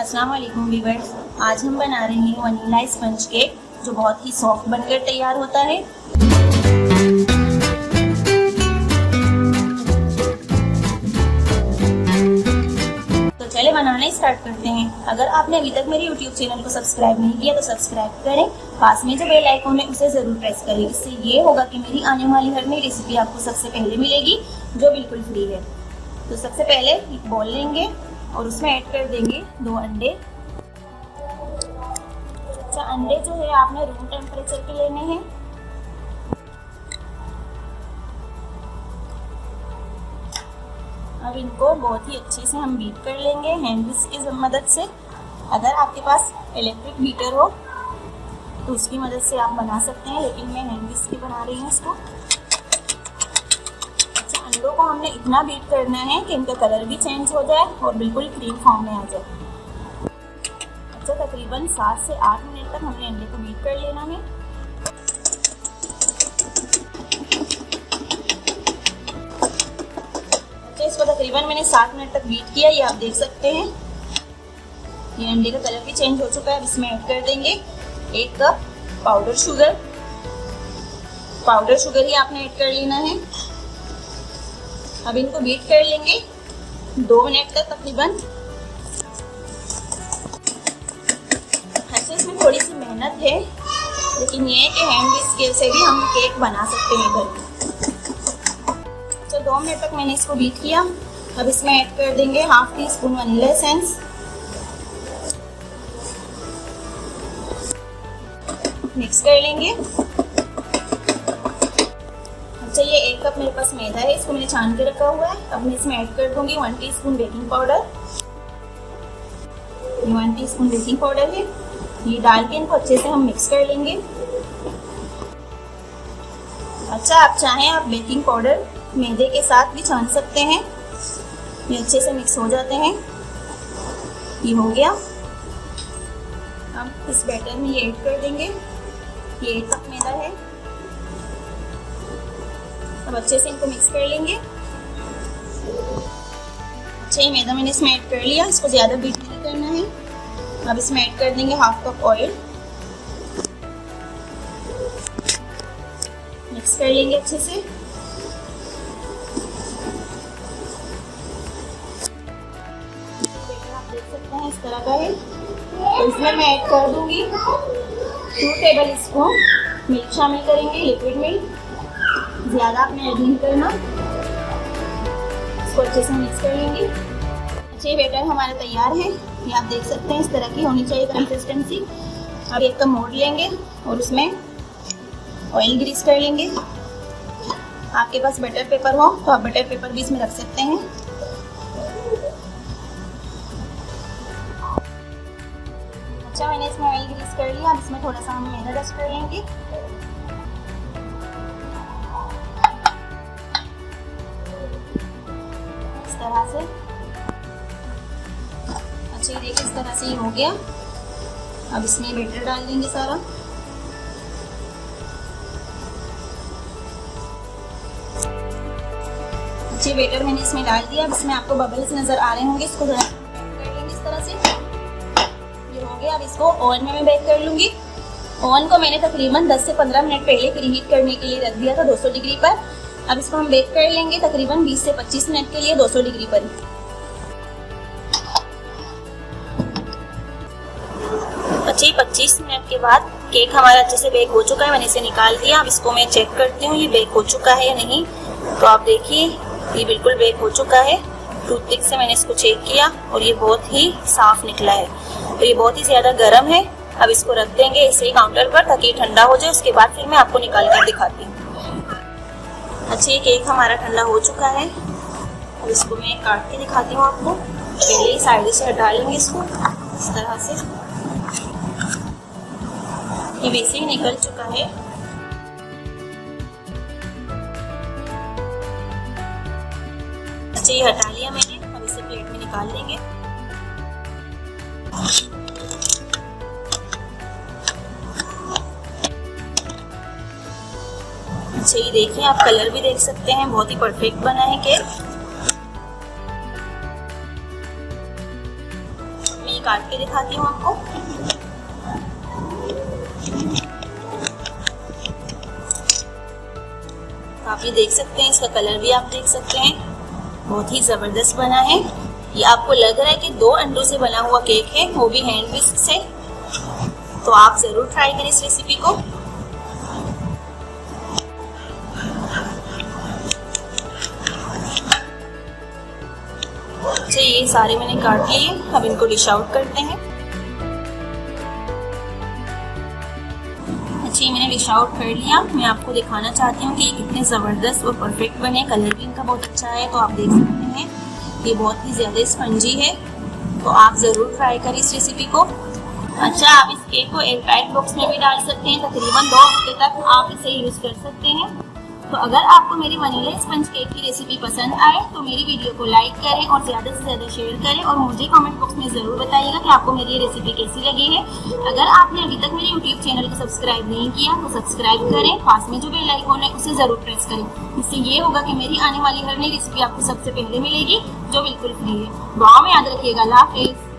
अस्सलाम वालेकुम व्यूअर्स, आज हम बना रहे हैं वनीला स्पंज केक जो बहुत ही सॉफ्ट बनकर तैयार होता है। तो चले बनाना स्टार्ट करते हैं। अगर आपने अभी तक मेरे YouTube चैनल को सब्सक्राइब नहीं किया तो सब्सक्राइब करें, पास में जो बेल आइकॉन है उसे ज़रूर प्रेस करें। इससे ये होगा कि मेरी आने वाली हर नई रेसिपी आपको सबसे पहले मिलेगी जो बिल्कुल फ्री है। तो सबसे पहले एक बॉल लेंगे और उसमें ऐड कर देंगे 2 अंडे। अच्छा, अंडे जो है आपने रूम टेम्परेचर के लेने हैं। अब इनको बहुत ही अच्छे से हम बीट कर लेंगे हैंड विस्क की मदद से। अगर आपके पास इलेक्ट्रिक बीटर हो तो उसकी मदद से आप बना सकते हैं, लेकिन मैं हैंड विस्क की बना रही हूँ इसको। अंडों को हमने इतना बीट करना है कि इनका कलर भी चेंज हो जाए और बिल्कुल क्रीम फॉर्म में आ जाए। अच्छा, तकरीबन 7 से 8 मिनट तक हमने अंडे को बीट कर लेना है। अच्छा, इसको तकरीबन मैंने 7 मिनट तक बीट किया, ये आप देख सकते हैं। ये अंडे का कलर भी चेंज हो चुका है। इसमें ऐड कर देंगे 1 cup powder sugar. Powder sugar ही आपने ऐड कर लेना है। अब इनको बीट कर लेंगे 2 मिनट तक तकरीबन। अच्छा, इसमें थोड़ी सी मेहनत है, लेकिन ये है कि हैंड विस्क से भी हम केक बना सकते हैं घर में। तो 2 मिनट तक मैंने इसको बीट किया। अब इसमें ऐड कर देंगे 1/2 टीस्पून वनीला एसेंस। मिक्स कर लेंगे। अच्छा, ये 1 कप मेरे पास मैदा है, इसको मैंने छान के रखा हुआ है। अब मैं इसमें ऐड कर दूंगी 1 teaspoon baking powder. 1 teaspoon baking powder है, ये डाल के इनको अच्छे से हम मिक्स कर लेंगे। अच्छा, आप चाहें आप बेकिंग पाउडर मैदे के साथ भी छान सकते हैं। ये अच्छे से मिक्स हो जाते हैं। ये हो गया। अब इस बैटर में ये ऐड कर देंगे। ये 1 कप मैदा है। अब अच्छे से इनको मिक्स कर लेंगे। अच्छा, ये मैदा मैंने इसमें ऐड कर लिया, इसको ज़्यादा बीट नहीं करना है। अब इसमें ऐड कर देंगे 1/2 कप ऑयल। मिक्स कर लेंगे अच्छे से। बैटर आप देख सकते हैं इस तरह का है। तो इसमें मैं ऐड कर दूंगी 2 टेबल स्पून मिल्क शामिल करेंगे, लिक्विड मिल्क। ज़्यादा आपने ऐड नहीं करना। इसको अच्छे से मिक्स कर लेंगे। अच्छे, बैटर हमारा तैयार है। ये आप देख सकते हैं इस तरह की होनी चाहिए कंसिस्टेंसी। अब एक कप मोड़ लेंगे और उसमें ऑयल ग्रीस कर लेंगे। आपके पास बटर पेपर हो तो आप बटर पेपर भी इसमें रख सकते हैं। अच्छा, मैंने इसमें ऑयल ग्रीस कर लिया। अब इसमें थोड़ा सा हम मैदा डस्ट कर लेंगे। तरह से अच्छा, देखिए इस तरह से ही हो गया। अब इसमें बैटर डाल देंगे सारा। अच्छे, बैटर मैंने इसमें डाल दिया। अब इसमें आपको बबल्स नजर आ रहे होंगे, इसको थोड़ा कर लेंगे इस तरह से। ये हो गया। अब इसको ओवन में मैं बेक कर लूंगी। ओवन को मैंने तकरीबन 10 से 15 मिनट पहले प्रीहीट करने के लिए रख दिया था 200 डिग्री पर। अब इसको हम बेक कर लेंगे तकरीबन 20 से 25 मिनट के लिए 200 डिग्री पर। अच्छे 25 मिनट के बाद केक हमारा अच्छे से बेक हो चुका है। मैंने इसे निकाल दिया। अब इसको मैं चेक करती हूँ ये बेक हो चुका है या नहीं। तो आप देखिए ये बिल्कुल बेक हो चुका है। टूथपिक से मैंने इसको चेक किया और ये बहुत ही साफ निकला है। तो ये बहुत ही ज्यादा गर्म है। अब इसको रख देंगे ऐसे ही काउंटर पर ताकि ठंडा हो जाए। उसके बाद फिर मैं आपको निकाल कर दिखाती हूँ। अच्छे, केक हमारा ठंडा हो चुका है। अब इसको मैं काट के दिखाती हूँ आपको। पहले ही साइड से हटा लेंगे इसको इस तरह से। ये वैसे ही निकल चुका है। अच्छा, ये हटा लिया मैंने। अब इसे प्लेट में निकाल लेंगे। अच्छा, ये देखिए आप कलर भी देख सकते हैं, बहुत ही परफेक्ट बना है केक। काट के दिखाती हूँ आपको। तो आप ये देख सकते हैं, इसका कलर भी आप देख सकते हैं, बहुत ही जबरदस्त बना है। ये आपको लग रहा है कि 2 अंडों से बना हुआ केक है, वो भी हैंड विस्क से। तो आप जरूर ट्राई करें इस रेसिपी को। अच्छा, ये सारे मैंने काट लिए, अब इनको डिश आउट करते हैं। अच्छा, मैंने डिश आउट कर लिया। मैं आपको दिखाना चाहती हूँ कि ये कितने ज़बरदस्त और परफेक्ट बने। कलर भी इनका बहुत अच्छा है, तो आप देख सकते हैं ये बहुत ही ज़्यादा स्पंजी है। तो आप ज़रूर ट्राई करें इस रेसिपी को। अच्छा, आप इस केक को एयरटाइट बॉक्स में भी डाल सकते हैं, तकरीबन 2 हफ्ते तक आप इसे यूज़ कर सकते हैं। तो अगर आपको मेरी वनीला स्पंज केक की रेसिपी पसंद आए तो मेरी वीडियो को लाइक करें और ज़्यादा से ज़्यादा शेयर करें, और मुझे कमेंट बॉक्स में ज़रूर बताइएगा कि आपको मेरी ये रेसिपी कैसी लगी है। अगर आपने अभी तक मेरे यूट्यूब चैनल को सब्सक्राइब नहीं किया तो सब्सक्राइब करें, पास में जो बेल आइकॉन है उसे ज़रूर प्रेस करें। इससे ये होगा कि मेरी आने वाली हर नई रेसिपी आपको सबसे पहले मिलेगी, जो बिल्कुल फ्री है। दुआ में याद रखिएगा। अल्लाह हाफिज़।